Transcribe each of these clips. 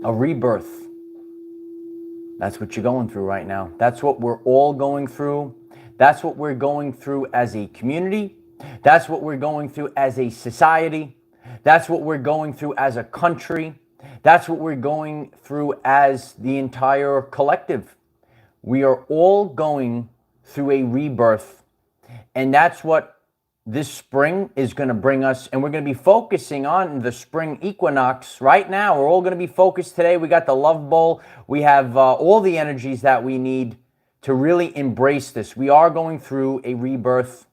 A rebirth. That's what you're going through right now. That's what we're all going through. That's what we're going through as a community. That's what we're going through as a society. That's what we're going through as a country. That's what we're going through as the entire collective. We are all going through a rebirth. And that's what this spring is going to bring us. And we're going to be focusing on the spring equinox right now. We're all going to be focused today. We got the love bowl. We have all the energies that we need to really embrace this. We are going through a rebirth.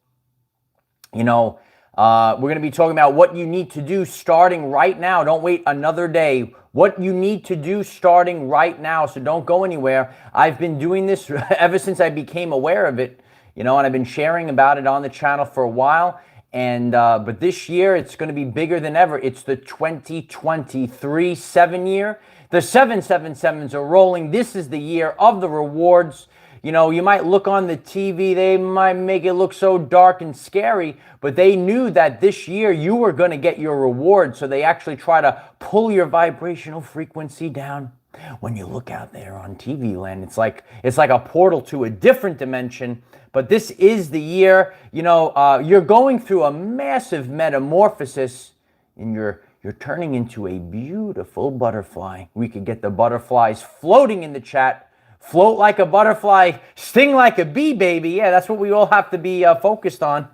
You know, we're going to be talking about what you need to do starting right now. Don't wait another day. What you need to do starting right now. So don't go anywhere. I've been doing this ever since I became aware of it. You know, and I've been sharing about it on the channel for a while. And but this year, it's going to be bigger than ever. It's the 2023 7-year. The 777s are rolling. This is the year of the rewards. You know, you might look on the TV. They might make it look so dark and scary. But they knew that this year you were going to get your reward. So they actually try to pull your vibrational frequency down. When you look out there on TV land, it's like a portal to a different dimension. But this is the year, you know, you're going through a massive metamorphosis, and you're turning into a beautiful butterfly. We could get the butterflies floating in the chat. Float like a butterfly, sting like a bee, baby. Yeah, that's what we all have to be focused on.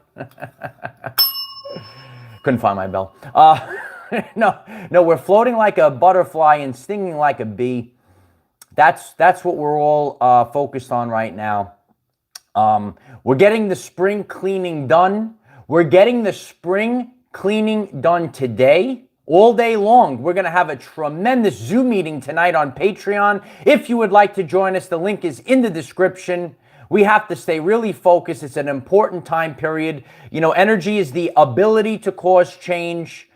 Couldn't find my bell. No, we're floating like a butterfly and stinging like a bee. That's what we're all focused on right now. We're getting the spring cleaning done. We're getting the spring cleaning done today, all day long. We're going to have a tremendous Zoom meeting tonight on Patreon. If you would like to join us, the link is in the description. We have to stay really focused. It's an important time period. You know, energy is the ability to cause change.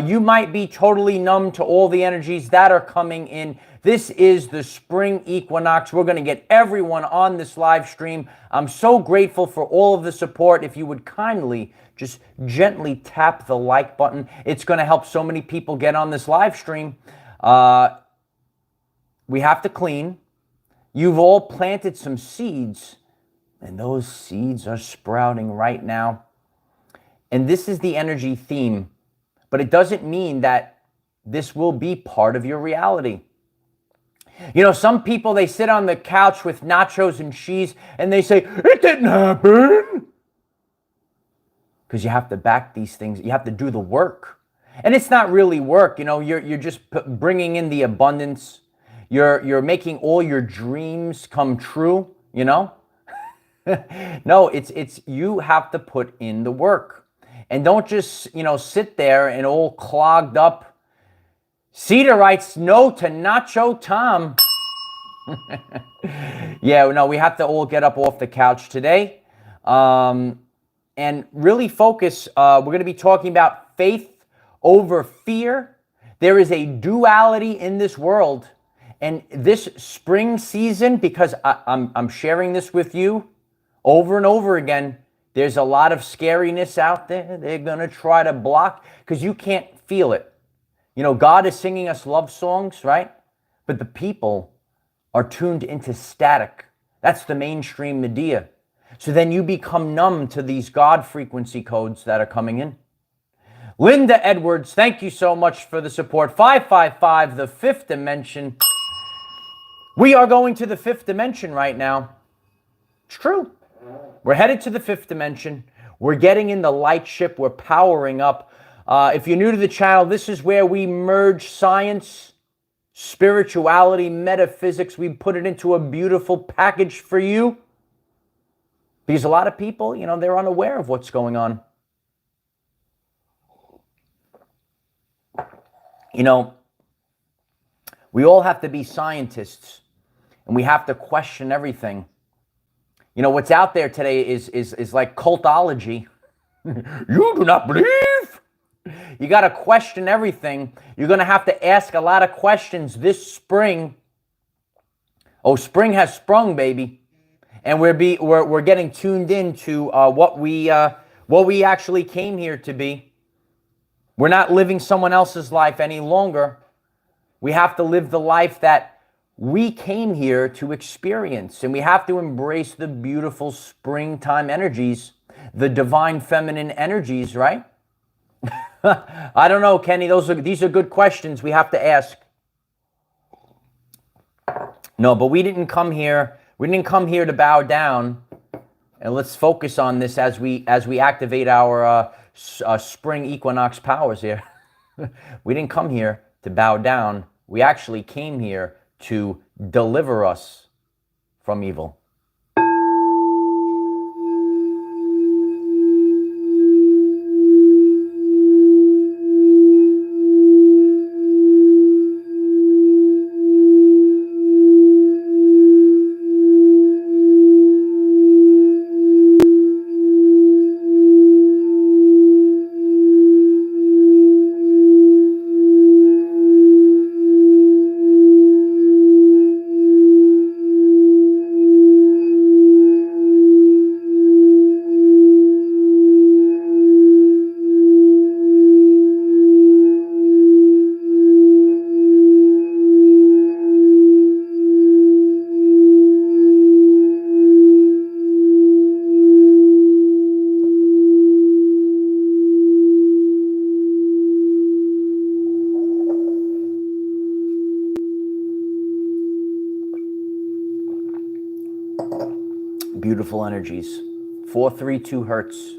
You might be totally numb to all the energies that are coming in. This is the spring equinox. We're going to get everyone on this live stream. I'm so grateful for all of the support. If you would kindly just gently tap the like button, it's going to help so many people get on this live stream. We have to clean. You've all planted some seeds, and those seeds are sprouting right now. And this is the energy theme. But it doesn't mean that this will be part of your reality. You know, some people, they sit on the couch with nachos and cheese and they say, it didn't happen. Because you have to back these things. You have to do the work. And it's not really work. You know, you're just bringing in the abundance. You're making all your dreams come true, you know. No, it's you have to put in the work. And don't just, you know, sit there and all clogged up. Cedar writes no to Nacho Tom. Yeah, no, we have to all get up off the couch today and really focus. We're going to be talking about faith over fear. There is a duality in this world. And this spring season, because I'm sharing this with you over and over again, there's a lot of scariness out there. They're going to try to block because you can't feel it. You know, God is singing us love songs, right? But the people are tuned into static. That's the mainstream media. So then you become numb to these God frequency codes that are coming in. Linda Edwards, thank you so much for the support. 555, the fifth dimension. We are going to the fifth dimension right now. It's true. We're headed to the fifth dimension. We're getting in the light ship. We're powering up. If you're new to the channel, this is where we merge science, spirituality, metaphysics. We put it into a beautiful package for you. Because a lot of people, you know, they're unaware of what's going on. You know, we all have to be scientists. And we have to question everything. You know, what's out there today is like cultology. You do not believe? You got to question everything. You're going to have to ask a lot of questions this spring. Oh, spring has sprung, baby. And we're getting tuned into what we actually came here to be. We're not living someone else's life any longer. We have to live the life that we came here to experience. And we have to embrace the beautiful springtime energies, the divine feminine energies, right? I don't know, Kenny. These are good questions we have to ask. No, but we didn't come here. We didn't come here to bow down. And let's focus on this as we activate our spring equinox powers here. We didn't come here to bow down. We actually came here to deliver us from evil. Beautiful energies. 432 hertz.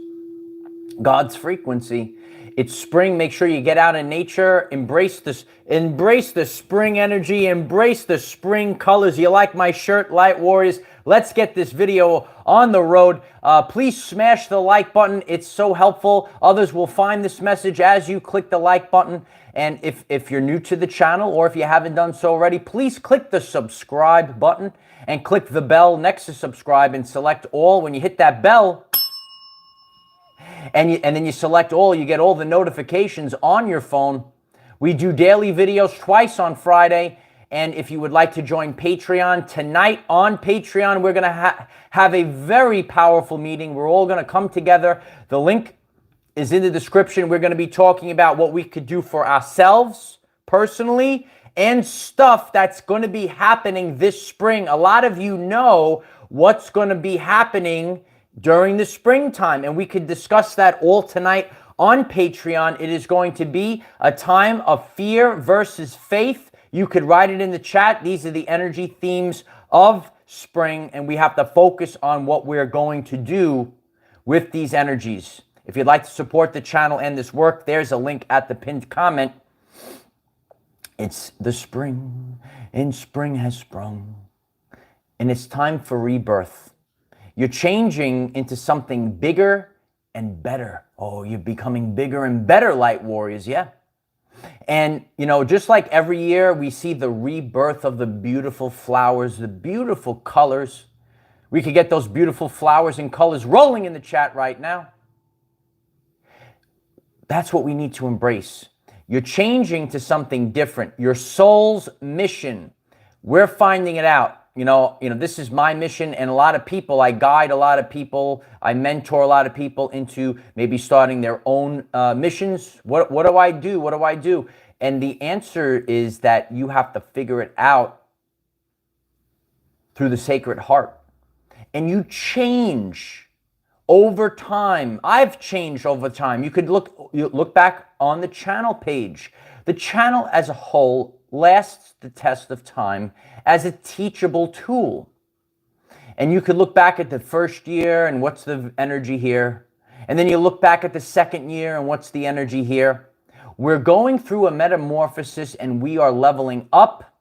God's frequency. It's spring. Make sure you get out in nature. Embrace this. Embrace the spring energy. Embrace the spring colors. You like my shirt, Light Warriors? Let's get this video on the road. Please smash the like button. It's so helpful. Others will find this message as you click the like button. And if you're new to the channel, or if you haven't done so already, please click the subscribe button and click the bell next to subscribe and select all. When you hit that bell and then you select all, you get all the notifications on your phone. We do daily videos twice on Friday. And if you would like to join Patreon, tonight on Patreon, we're going to have a very powerful meeting. We're all going to come together. The link is in the description. We're going to be talking about what we could do for ourselves personally and stuff that's going to be happening this spring. A lot of you know what's going to be happening during the springtime, and we could discuss that all tonight on Patreon. It is going to be a time of fear versus faith. You could write it in the chat. These are the energy themes of spring, and we have to focus on what we're going to do with these energies. If you'd like to support the channel and this work, there's a link at the pinned comment. It's the spring, and spring has sprung, and it's time for rebirth. You're changing into something bigger and better. Oh, you're becoming bigger and better, Light Warriors, yeah. And, you know, just like every year, we see the rebirth of the beautiful flowers, the beautiful colors. We could get those beautiful flowers and colors rolling in the chat right now. That's what we need to embrace. You're changing to something different. Your soul's mission. We're finding it out. You know, this is my mission, and a lot of people, I guide a lot of people, I mentor a lot of people into maybe starting their own missions. What do I do? What do I do? And the answer is that you have to figure it out through the Sacred Heart. And you change over time. I've changed over time. You could look back on the channel page. The channel as a whole lasts the test of time as a teachable tool. And you could look back at the first year and what's the energy here? And then you look back at the second year and what's the energy here? We're going through a metamorphosis and we are leveling up,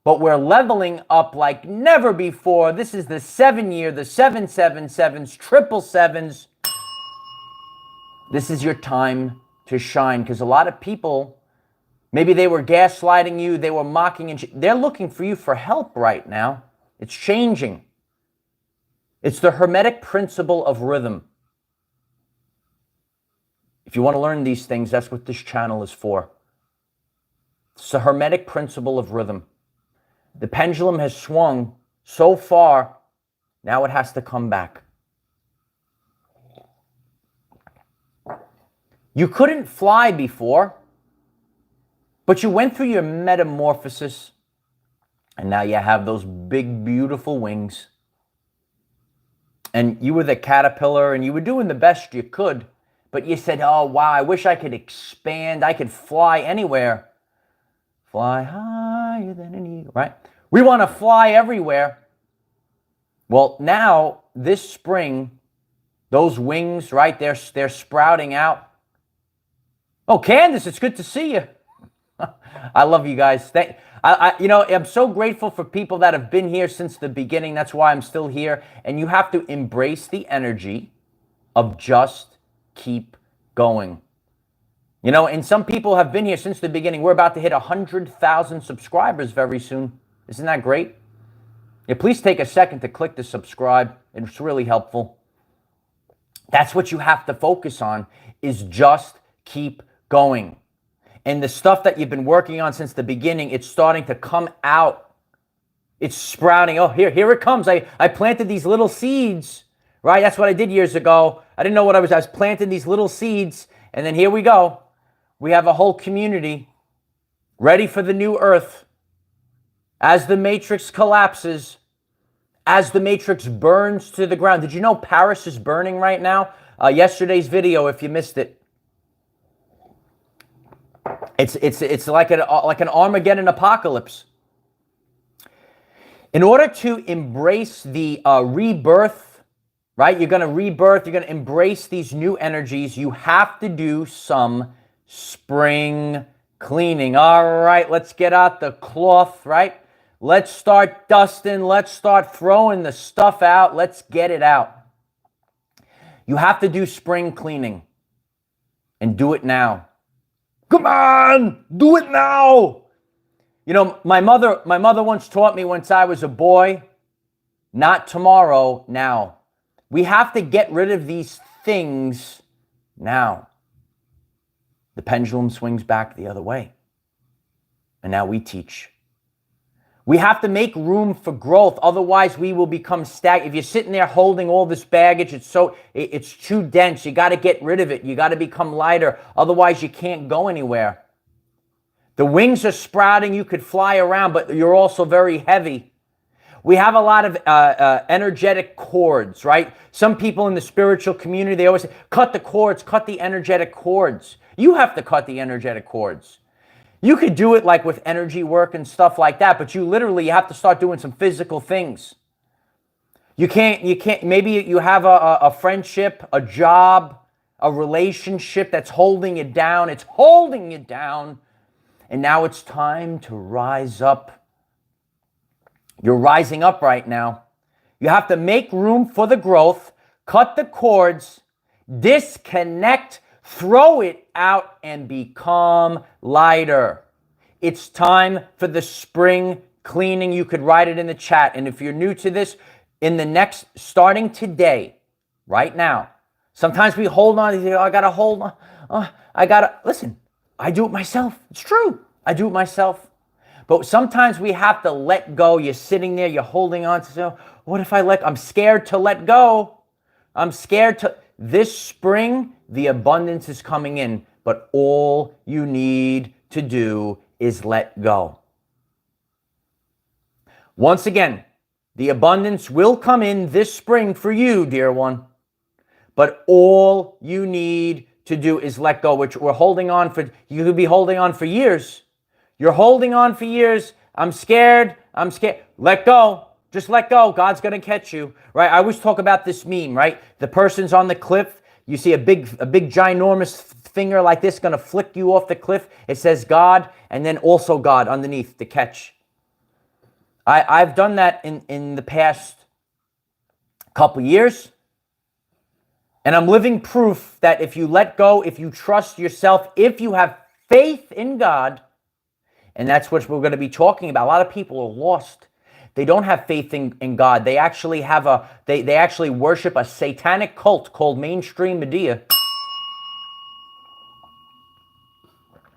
but we're leveling up like never before. This is the 7 year, the 777s, 777s. This is your time to shine, because a lot of people, maybe they were gaslighting you, they were mocking, and they're looking for you for help right now. It's changing. It's the Hermetic principle of rhythm. If you want to learn these things, that's what this channel is for. It's the Hermetic principle of rhythm. The pendulum has swung so far, now it has to come back. You couldn't fly before. But you went through your metamorphosis, and now you have those big, beautiful wings. And you were the caterpillar, and you were doing the best you could, but you said, oh, wow, I wish I could expand. I could fly anywhere. Fly higher than an eagle, right? We want to fly everywhere. Well, now, this spring, those wings, right, they're sprouting out. Oh, Candace, it's good to see you. I love you guys. I'm so grateful for people that have been here since the beginning. That's why I'm still here. And you have to embrace the energy of just keep going. You know, and some people have been here since the beginning. We're about to hit 100,000 subscribers very soon. Isn't that great? Yeah, please take a second to click the subscribe. It's really helpful. That's what you have to focus on, is just keep going. And the stuff that you've been working on since the beginning, it's starting to come out. It's sprouting. Oh, here it comes. I planted these little seeds, right? That's what I did years ago. I didn't know what I was planting these little seeds. And then here we go. We have a whole community ready for the new earth. As the matrix collapses, as the matrix burns to the ground. Did you know Paris is burning right now? Yesterday's video, if you missed it. It's like an Armageddon apocalypse. In order to embrace the rebirth, right? You're going to rebirth. You're going to embrace these new energies. You have to do some spring cleaning. All right, let's get out the cloth, right? Let's start dusting. Let's start throwing the stuff out. Let's get it out. You have to do spring cleaning, and do it now. Come on, do it now. You know, my mother once taught me once I was a boy, not tomorrow, now. We have to get rid of these things now. The pendulum swings back the other way. And now we teach. We have to make room for growth. Otherwise, we will become stagnant. If you're sitting there holding all this baggage, it's too dense. You got to get rid of it. You got to become lighter. Otherwise, you can't go anywhere. The wings are sprouting. You could fly around, but you're also very heavy. We have a lot of energetic cords, right? Some people in the spiritual community, they always say, cut the cords, cut the energetic cords. You have to cut the energetic cords. You could do it like with energy work and stuff like that, but you have to start doing some physical things. You can't, maybe you have a friendship, a job, a relationship that's holding you down. It's holding you down. And now it's time to rise up. You're rising up right now. You have to make room for the growth, cut the cords, disconnect, throw it out, and become lighter. It's time for the spring cleaning. You could write it in the chat. And if you're new to this, starting today, right now, sometimes we hold on. Oh, I got to hold on. Listen, I do it myself. It's true. I do it myself. But sometimes we have to let go. You're sitting there, you're holding on to, what if I'm scared to let go. I'm scared to. This spring, the abundance is coming in, but all you need to do is let go. Once again, the abundance will come in this spring for you, dear one, but all you need to do is let go, which we're holding on for. You could be holding on for years. You're holding on for years. I'm scared. Let go. Just let go. God's going to catch you, right? I always talk about this meme, right? The person's on the cliff. You see a big ginormous finger like this going to flick you off the cliff. It says God, and then also God underneath to catch. I've done that in the past couple years. And I'm living proof that if you let go, if you trust yourself, if you have faith in God, and that's what we're going to be talking about. A lot of people are lost. They don't have faith in God. They actually have they actually worship a satanic cult called mainstream media.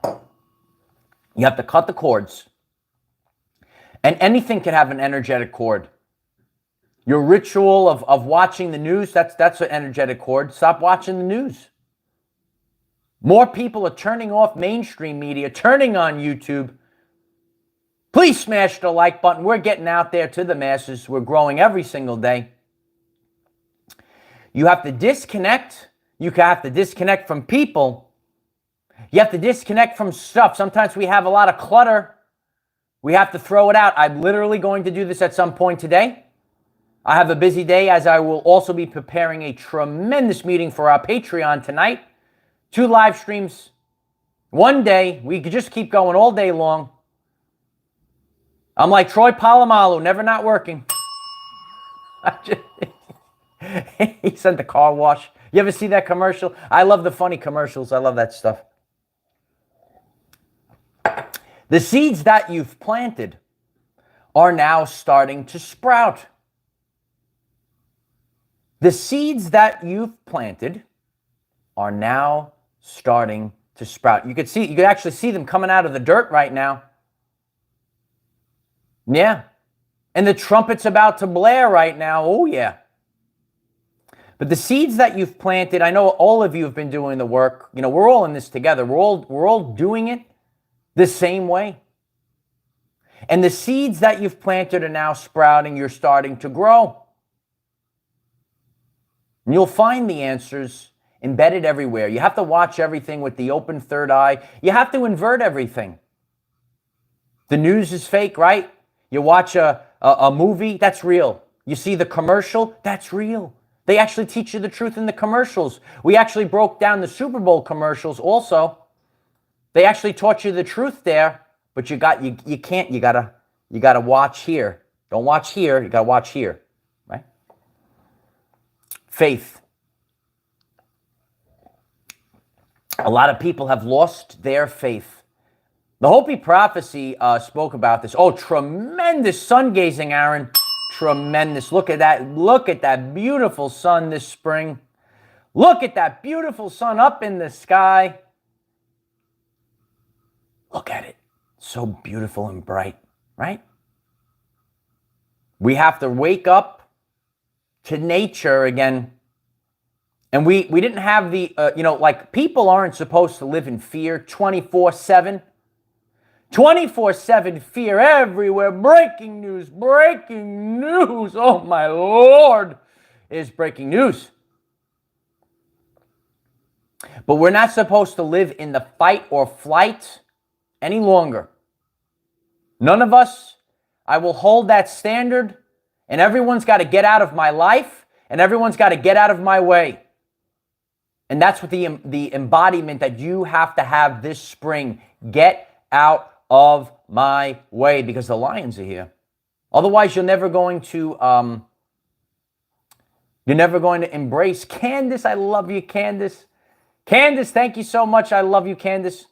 You have to cut the cords. And anything can have an energetic cord. Your ritual of watching the news, that's an energetic cord. Stop watching the news. More people are turning off mainstream media, turning on YouTube. Please smash the like button. We're getting out there to the masses. We're growing every single day. You have to disconnect. You have to disconnect from people. You have to disconnect from stuff. Sometimes we have a lot of clutter. We have to throw it out. I'm literally going to do this at some point today. I have a busy day, as I will also be preparing a tremendous meeting for our Patreon tonight. 2 live streams, 1 day. We could just keep going all day long. I'm like Troy Polamalu, never not working. He sent the car wash. You ever see that commercial? I love the funny commercials. I love that stuff. The seeds that you've planted are now starting to sprout. The seeds that you've planted are now starting to sprout. You could actually see them coming out of the dirt right now. Yeah. And the trumpet's about to blare right now. Oh, yeah. But the seeds that you've planted, I know all of you have been doing the work. You know, we're all in this together. We're all doing it the same way. And the seeds that you've planted are now sprouting. You're starting to grow. And you'll find the answers embedded everywhere. You have to watch everything with the open third eye. You have to invert everything. The news is fake, right? You watch a movie, that's real. You see the commercial, that's real. They actually teach you the truth in the commercials. We actually broke down the Super Bowl commercials also. They actually taught you the truth there, but you gotta watch here. Don't watch here, you gotta watch here, right? Faith. A lot of people have lost their faith. The Hopi prophecy spoke about this. Oh, tremendous sun gazing, Aaron. Tremendous. Look at that. Look at that beautiful sun this spring. Look at that beautiful sun up in the sky. Look at it. So beautiful and bright, right? We have to wake up to nature again. And we didn't have the, like people aren't supposed to live in fear 24/7. 24/7 fear everywhere. Breaking news, breaking news. Oh my Lord, is breaking news. But we're not supposed to live in the fight or flight any longer. None of us. I will hold that standard, and everyone's got to get out of my life, and everyone's got to get out of my way. And that's what the embodiment that you have to have this spring. Get out of my way, because the lions are here. Otherwise, you're never going to embrace. Candace, I love you, Candace. Candace, thank you so much. I love you, Candace.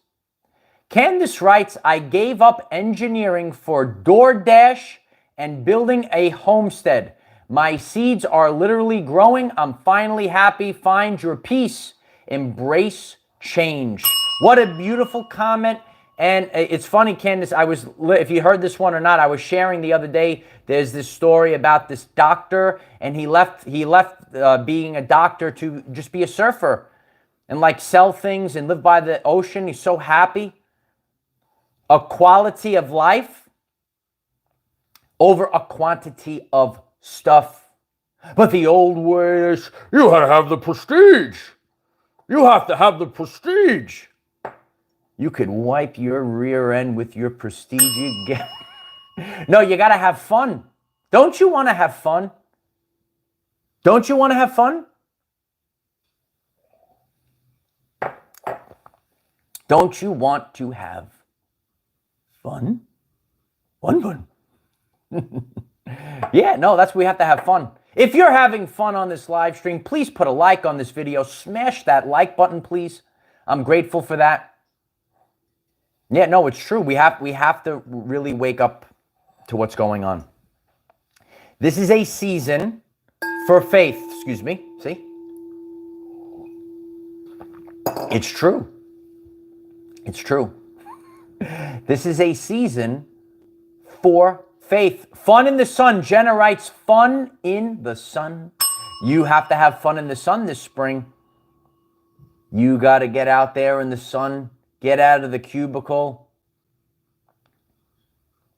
Candace writes, I gave up engineering for DoorDash and building a homestead. My seeds are literally growing. I'm finally happy. Find your peace. Embrace change. What a beautiful comment. And it's funny, Candace, if you heard this one or not, I was sharing the other day, there's this story about this doctor, and he left being a doctor to just be a surfer and like sell things and live by the ocean. He's so happy. A quality of life over a quantity of stuff. But the old way is, you gotta have the prestige. You have to have the prestige. You could wipe your rear end with your prestige again. No, you got to have fun. Don't you want to have fun? Don't you want to have fun? Don't you want to have fun? Fun. Yeah, no, we have to have fun. If you're having fun on this live stream, please put a like on this video. Smash that like button, please. I'm grateful for that. Yeah, no, it's true. We have to really wake up to what's going on. This is a season for faith. Excuse me. See? It's true. It's true. This is a season for faith. Fun in the sun. Jenna writes, fun in the sun. You have to have fun in the sun this spring. You got to get out there in the sun, get out of the cubicle.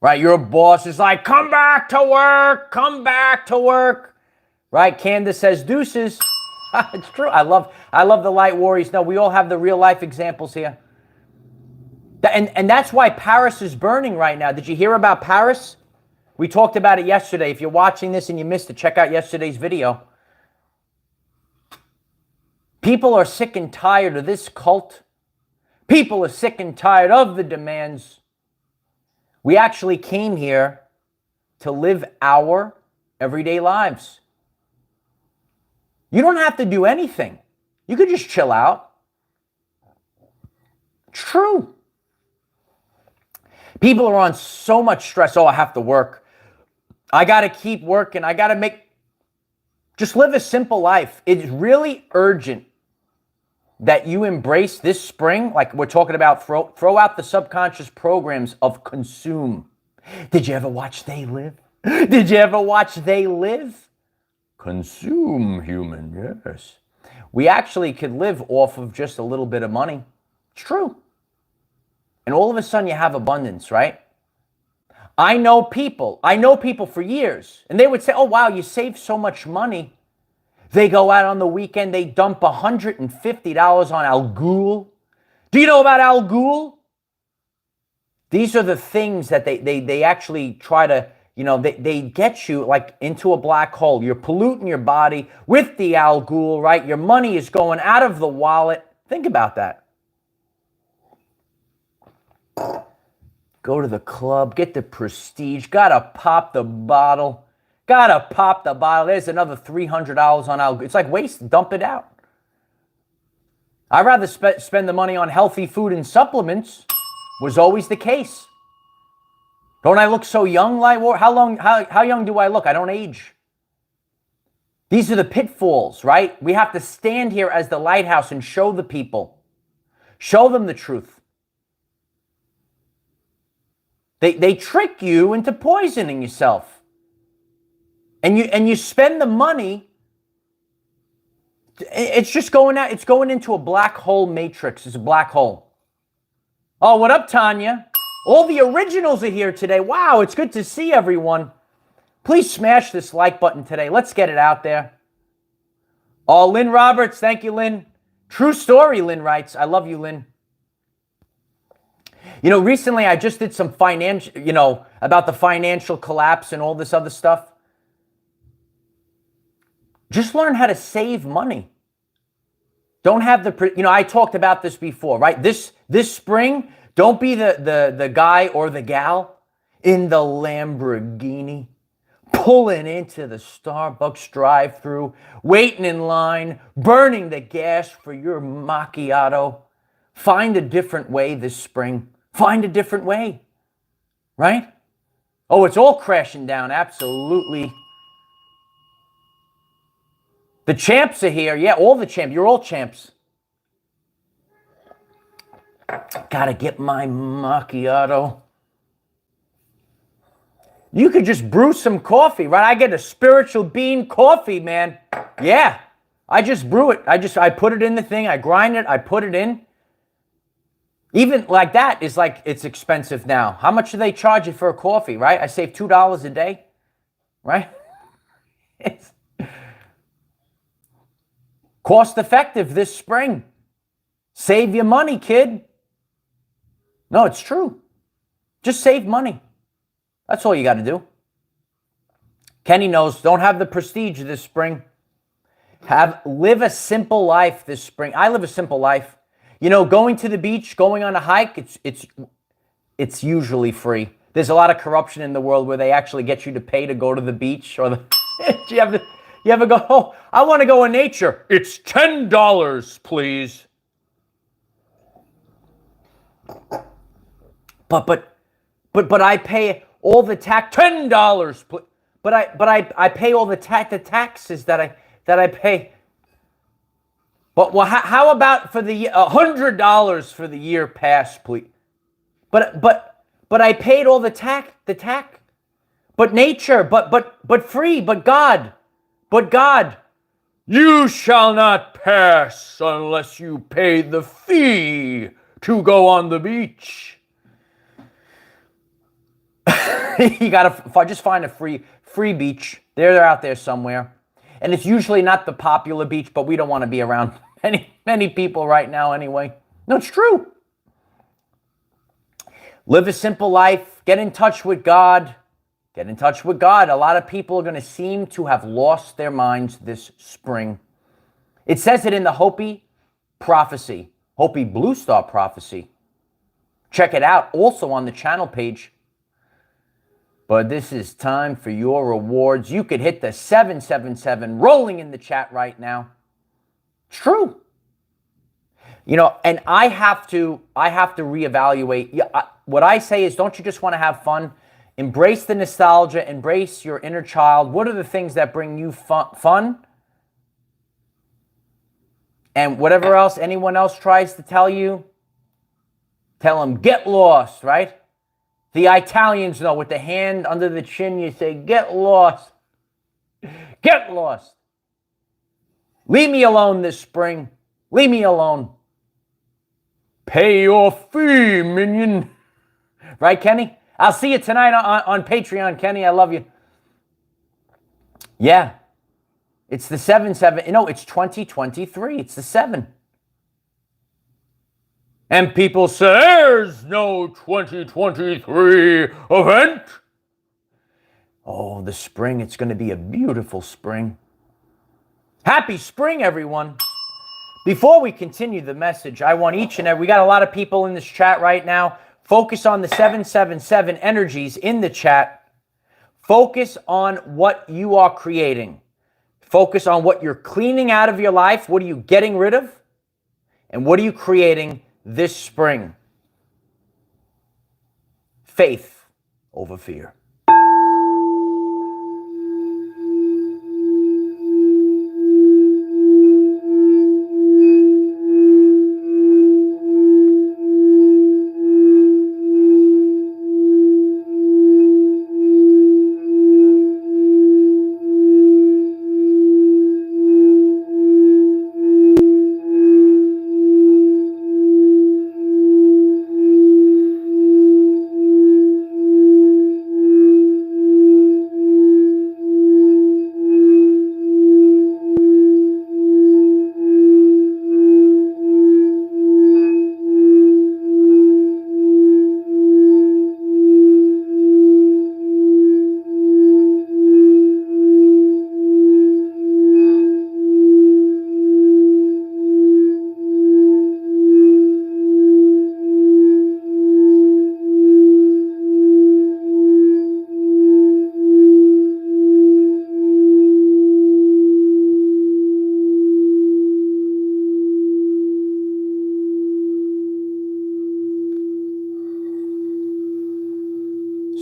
Right? Your boss is like, come back to work, come back to work. Right? Candace says deuces. It's true. I love the light warriors. No, we all have the real life examples here. And that's why Paris is burning right now. Did you hear about Paris? We talked about it yesterday. If you're watching this and you missed it, check out yesterday's video. People are sick and tired of this cult. People are sick and tired of the demands. We actually came here to live our everyday lives. You don't have to do anything. You could just chill out. It's true. People are on so much stress. Oh, I have to work. I got to keep working. I got to just live a simple life. It's really urgent that you embrace this spring, like we're talking about, throw out the subconscious programs of consume. Did you ever watch They Live? Did you ever watch They Live? Consume, human, yes. We actually could live off of just a little bit of money. It's true. And all of a sudden you have abundance, right? I know people for years, and they would say, oh, wow, you save so much money. They go out on the weekend, they dump $150 on Al Ghul. Do you know about Al Ghul? These are the things that they actually try to, they get you like into a black hole. You're polluting your body with the Al Ghul, right? Your money is going out of the wallet. Think about that. Go to the club, get the prestige, gotta pop the bottle. Gotta pop the bottle. There's another $300 on Al Ghul. It's like waste, dump it out. I'd rather spend the money on healthy food and supplements. Was always the case. Don't I look so young, Lightwar? How young do I look? I don't age. These are the pitfalls, right? We have to stand here as the lighthouse and show the people. Show them the truth. They trick you into poisoning yourself. And you spend the money. It's just going out. It's going into a black hole matrix. It's a black hole. Oh, what up, Tanya? All the originals are here today. Wow, it's good to see everyone. Please smash this like button today. Let's get it out there. Oh, Lynn Roberts. Thank you, Lynn. True story, Lynn writes. I love you, Lynn. Recently I just did some financial, about the financial collapse and all this other stuff. Just learn how to save money. Don't have I talked about this before, right? This spring, don't be the guy or the gal in the Lamborghini, pulling into the Starbucks drive-thru, waiting in line, burning the gas for your macchiato. Find a different way this spring. Find a different way, right? Oh, it's all crashing down, absolutely. The champs are here. Yeah, all the champs. You're all champs. Gotta get my macchiato. You could just brew some coffee, right? I get a spiritual bean coffee, man. Yeah, I just brew it. I put it in the thing. I grind it. I put it in. Even like that is like, it's expensive now. How much do they charge you for a coffee, right? I save $2 a day, right? It's cost effective this spring. Save your money, kid. No, it's true. Just save money. That's all you got to do. Kenny knows, don't have the prestige this spring. Live a simple life this spring. I live a simple life. Going to the beach, going on a hike, it's usually free. There's a lot of corruption in the world where they actually get you to pay to go to the beach or you ever go, oh, I want to go in nature. It's $10, please. But I pay all the tax $10, please. But I pay all the taxes that I pay. But how about for the $100 for the year pass, please? But I paid all the tax. But nature, but free, but God. You shall not pass unless you pay the fee to go on the beach. You gotta just find a free beach. They're out there somewhere. And it's usually not the popular beach, but we don't want to be around many people right now anyway. No, it's true. Live a simple life. Get in touch with God. Get in touch with God. A lot of people are going to seem to have lost their minds this spring. It says it in the Hopi prophecy, Hopi Blue Star prophecy. Check it out also on the channel page. But this is time for your rewards. You could hit the 777 rolling in the chat right now. It's true. You know, and I have to reevaluate. What I say is, don't you just want to have fun? Embrace the nostalgia, embrace your inner child. What are the things that bring you fun? And whatever else anyone else tries to tell you, tell them, get lost, right? The Italians know, with the hand under the chin, you say, get lost. Get lost. Leave me alone this spring. Leave me alone. Pay your fee, minion. Right, Kenny? I'll see you tonight on Patreon, Kenny. I love you. Yeah. It's the 7-7. You know, it's 2023. It's the 7. And people say, there's no 2023 event. Oh, the spring. It's going to be a beautiful spring. Happy spring, everyone. Before we continue the message, I want each and every, we got a lot of people in this chat right now. Focus on the 777 energies in the chat. Focus on what you are creating. Focus on what you're cleaning out of your life. What are you getting rid of? And what are you creating this spring? Faith over fear.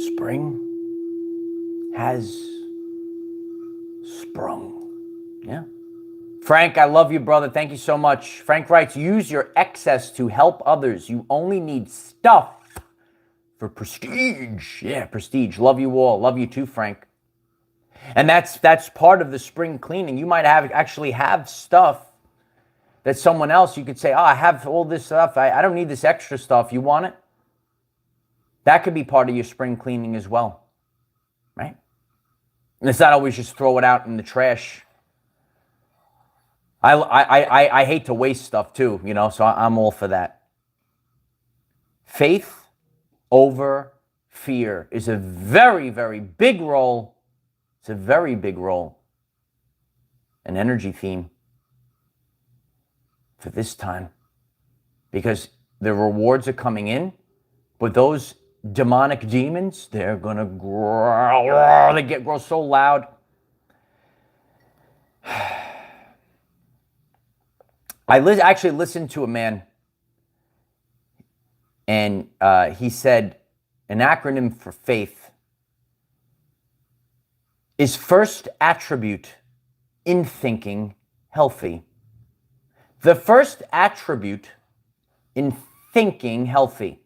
Spring has sprung. Yeah. Frank, I love you, brother. Thank you so much. Frank writes, use your excess to help others. You only need stuff for prestige. Yeah, prestige. Love you all. Love you too, Frank. And that's part of the spring cleaning. You might actually have stuff that someone else, you could say, oh, I have all this stuff. I don't need this extra stuff. You want it? That could be part of your spring cleaning as well, right? And it's not always just throw it out in the trash. I hate to waste stuff too, you know, so I'm all for that. Faith over fear is a very, very big role. It's a very big role. An energy theme for this time. Because the rewards are coming in, but those demonic demons, they're gonna growl. They grow so loud. I actually listened to a man, and he said an acronym for faith is first attribute in thinking healthy. The first attribute in thinking healthy.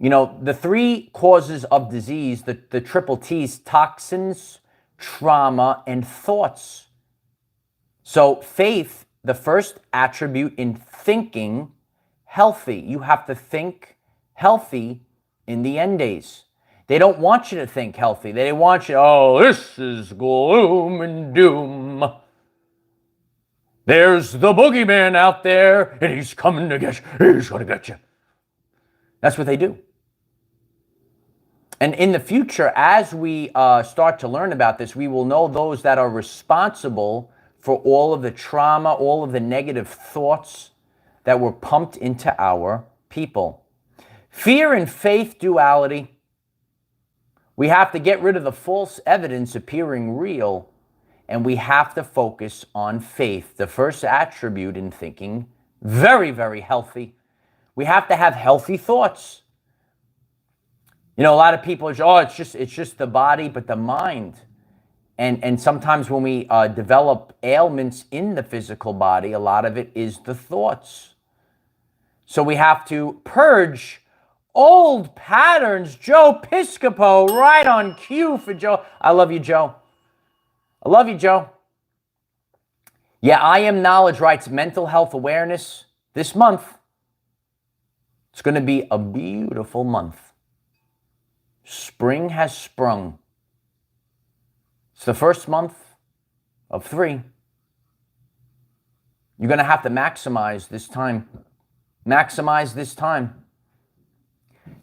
You know, the 3 causes of disease, the triple T's, toxins, trauma, and thoughts. So faith, the first attribute in thinking healthy. You have to think healthy in the end days. They don't want you to think healthy. They want you, oh, this is gloom and doom. There's the boogeyman out there, and he's coming to get you. He's going to get you. That's what they do. And in the future, as we start to learn about this, we will know those that are responsible for all of the trauma, all of the negative thoughts that were pumped into our people. Fear and faith duality. We have to get rid of the false evidence appearing real, and we have to focus on faith, the first attribute in thinking very, very healthy. We have to have healthy thoughts. You know, a lot of people say, oh, it's just the body, but the mind. And sometimes when we develop ailments in the physical body, a lot of it is the thoughts. So we have to purge old patterns. Joe Piscopo, right on cue for Joe. I love you, Joe. I love you, Joe. Yeah, I Am Knowledge writes mental health awareness this month. It's going to be a beautiful month. Spring has sprung. It's the first month of 3. You're going to have to maximize this time. Maximize this time.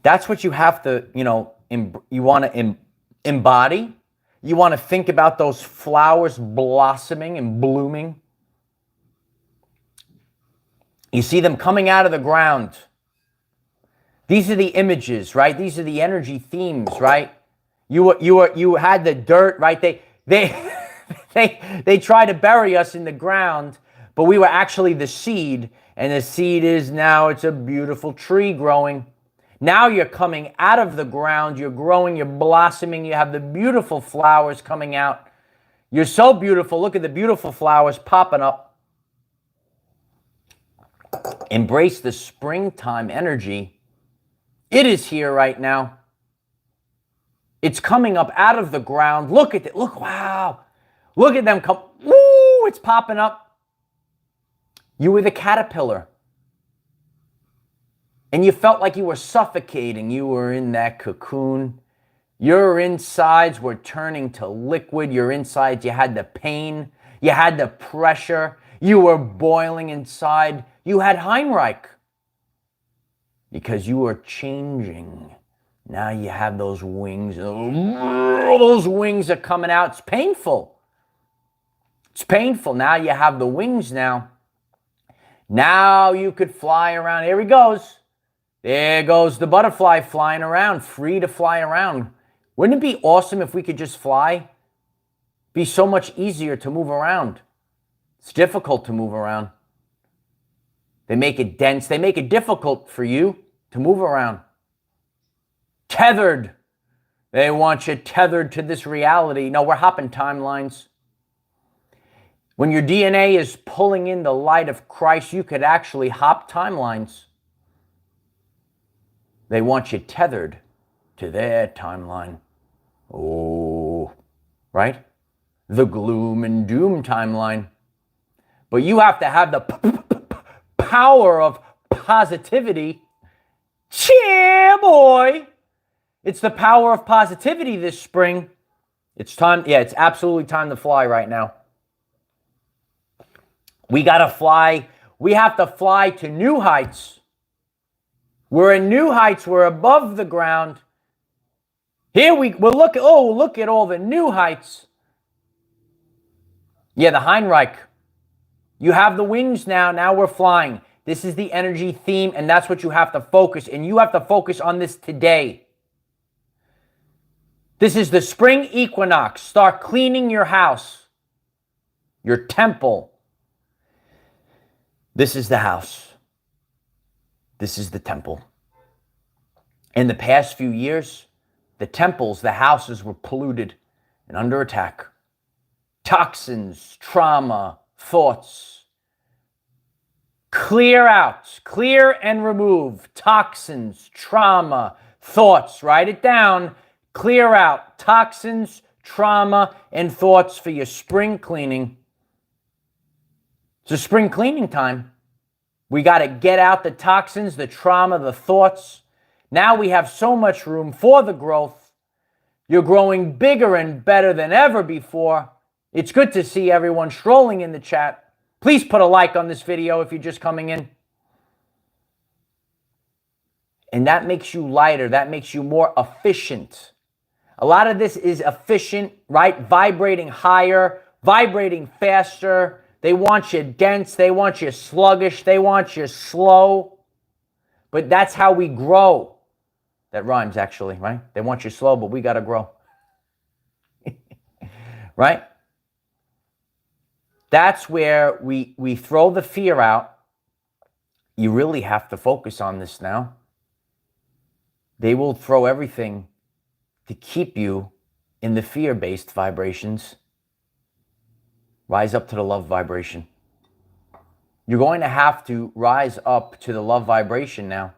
That's what you have to, you want to embody. You want to think about those flowers blossoming and blooming. You see them coming out of the ground. These are the images, right? These are the energy themes, right? You had the dirt, right? They try to bury us in the ground, but we were actually the seed, and the seed is now, it's a beautiful tree growing. Now you're coming out of the ground, you're growing, you're blossoming, you have the beautiful flowers coming out. You're so beautiful. Look at the beautiful flowers popping up. Embrace the springtime energy. It is here right now. It's coming up out of the ground. Look at it. Look, wow. Look at them come. Woo, it's popping up. You were the caterpillar. And you felt like you were suffocating. You were in that cocoon. Your insides were turning to liquid. Your insides, you had the pain. You had the pressure. You were boiling inside. You had Heinrich. Because you were changing. Now you have those wings. Those wings are coming out. It's painful. It's painful. Now you have the wings now. Now you could fly around. Here he goes. There goes the butterfly flying around, free to fly around. Wouldn't it be awesome if we could just fly? Be so much easier to move around. It's difficult to move around. They make it dense. They make it difficult for you to move around. Tethered. They want you tethered to this reality. No, we're hopping timelines. When your DNA is pulling in the light of Christ, you could actually hop timelines. They want you tethered to their timeline. Oh, right? The gloom and doom timeline. But you have to have the power of positivity. Yeah, boy. It's the power of positivity this spring. It's time. Yeah, it's absolutely time to fly right now. We got to fly. We have to fly to new heights. We're in new heights. We're above the ground. Here we'll look at all the new heights. Yeah, the Heinrich. You have the wings now. Now we're flying. This is the energy theme, and that's what you have to focus. And you have to focus on this today. This is the spring equinox. Start cleaning your house, your temple. This is the house. This is the temple. In the past few years, the temples, the houses were polluted and under attack. Toxins, trauma, thoughts. Clear out, clear and remove toxins, trauma, thoughts. Write it down. Clear out toxins, trauma, and thoughts for your spring cleaning. It's a spring cleaning time. We got to get out the toxins, the trauma, the thoughts. Now we have so much room for the growth. You're growing bigger and better than ever before. It's good to see everyone strolling in the chat. Please put a like on this video if you're just coming in. And that makes you lighter. That makes you more efficient. A lot of this is efficient, right? Vibrating higher, vibrating faster. They want you dense. They want you sluggish. They want you slow. But that's how we grow. That rhymes, actually, right? They want you slow, but we got to grow. Right? That's where we throw the fear out. You really have to focus on this now. They will throw everything to keep you in the fear-based vibrations. Rise up to the love vibration. You're going to have to rise up to the love vibration now.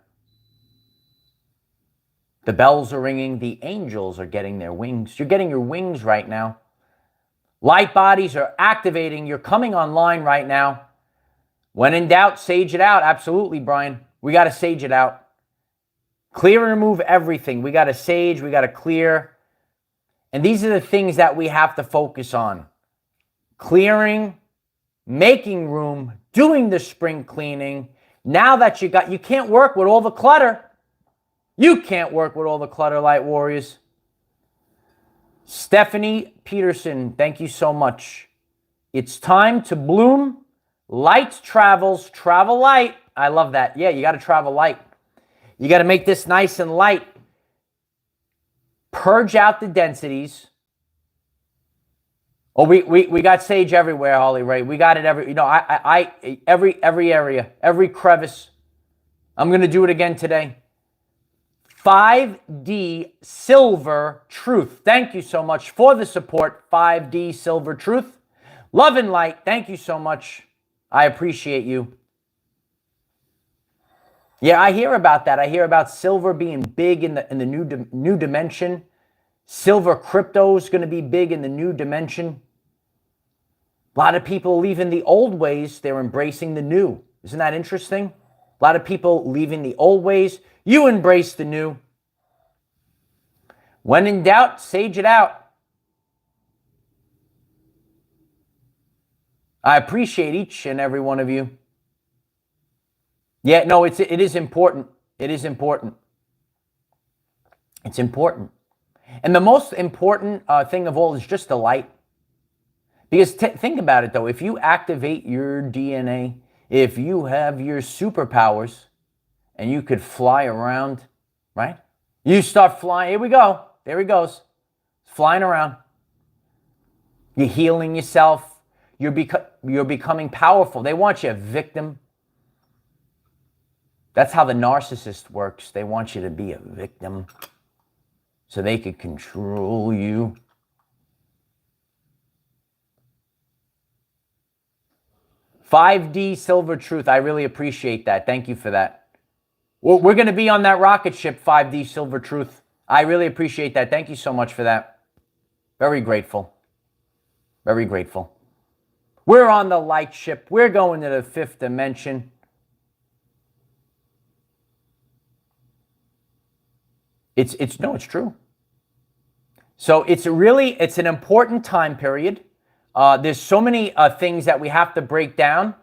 The bells are ringing. The angels are getting their wings. You're getting your wings right now. Light bodies are activating. You're coming online right now. When in doubt, sage it out. Absolutely, Brian. We got to sage it out. Clear and remove everything. We got to sage. We got to clear. And these are the things that we have to focus on. Clearing, making room, doing the spring cleaning. Now that you can't work with all the clutter. You can't work with all the clutter, light warriors. Stephanie Peterson, thank you so much. It's time to bloom. Light travels. Travel light. I love that. Yeah, you got to travel light. You got to make this nice and light. Purge out the densities. Oh, we got sage everywhere, Holly, right? We got it every, every area, every crevice. I'm going to do it again today. 5D Silver Truth. Thank you so much for the support, 5D Silver Truth. Love and light. Thank you so much. I appreciate you. Yeah, I hear about that. I hear about silver being big in the new dimension. Silver crypto is going to be big in the new dimension. A lot of people leaving the old ways. They're embracing the new. Isn't that interesting? A lot of people leaving the old ways. You embrace the new. When in doubt, sage it out. I appreciate each and every one of you. Yeah, no, it is important. It is important. It's important. And the most important thing of all is just the light. Because think about it, though. If you activate your DNA, if you have your superpowers, and you could fly around, right? You start flying. Here we go. There he goes. Flying around. You're healing yourself. You're becoming powerful. They want you a victim. That's how the narcissist works. They want you to be a victim so they could control you. $5D Silver Truth. I really appreciate that. Thank you for that. Well, we're going to be on that rocket ship, 5D Silver Truth. I really appreciate that. Thank you so much for that. Very grateful. Very grateful. We're on the light ship. We're going to the fifth dimension. It's true. So it's an important time period. There's so many things that we have to break down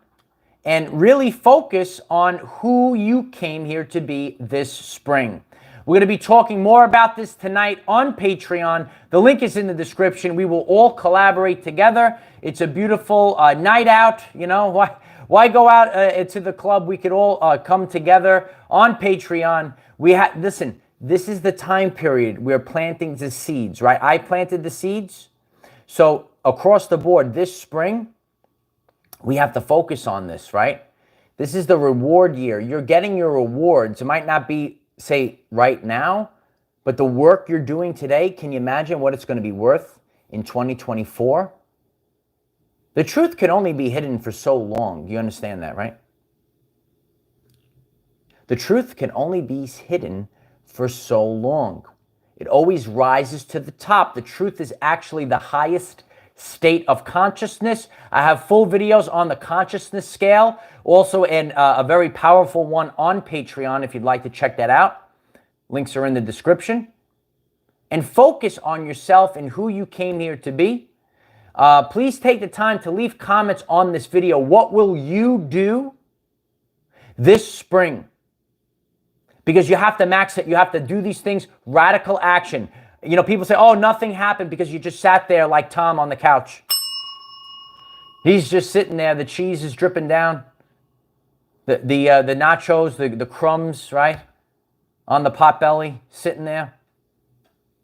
and really focus on who you came here to be this spring. We're going to be talking more about this tonight on Patreon. The link is in the description. We will all collaborate together. It's a beautiful night out. You know, why go out to the club? We could all come together on Patreon. Listen, this is the time period we're planting the seeds, right? I planted the seeds. So across the board this spring, we have to focus on this, right? This is the reward year. You're getting your rewards. It might not be, say, right now, but the work you're doing today, can you imagine what it's going to be worth in 2024? The truth can only be hidden for so long. You understand that, right? The truth can only be hidden for so long. It always rises to the top. The truth is actually the highest state of consciousness. I have full videos on the consciousness scale, also a very powerful one on Patreon if you'd like to check that out. Links are in the description. And focus on yourself and who you came here to be. Please take the time to leave comments on this video. What will you do this spring? Because you have to max it. You have to do these things, radical action. You know, people say, oh, nothing happened because you just sat there like Tom on the couch. He's just sitting there. The cheese is dripping down. The nachos, the crumbs, right? On the potbelly, sitting there.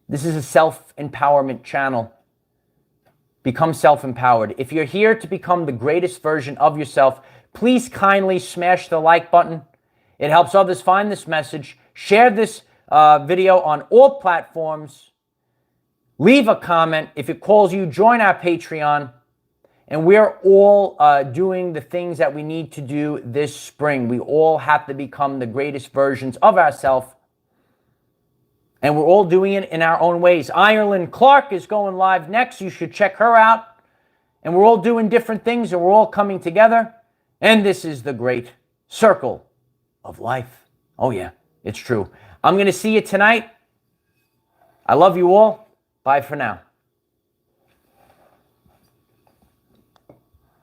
This is a self-empowerment channel. Become self-empowered. If you're here to become the greatest version of yourself, please kindly smash the like button. It helps others find this message. Share this video on all platforms. Leave a comment. If it calls you, join our Patreon. And we're all doing the things that we need to do this spring. We all have to become the greatest versions of ourselves. And we're all doing it in our own ways. Ireland Clark is going live next. You should check her out. And we're all doing different things, and we're all coming together. And this is the great circle of life. Oh, yeah, it's true. I'm going to see you tonight. I love you all. Bye for now.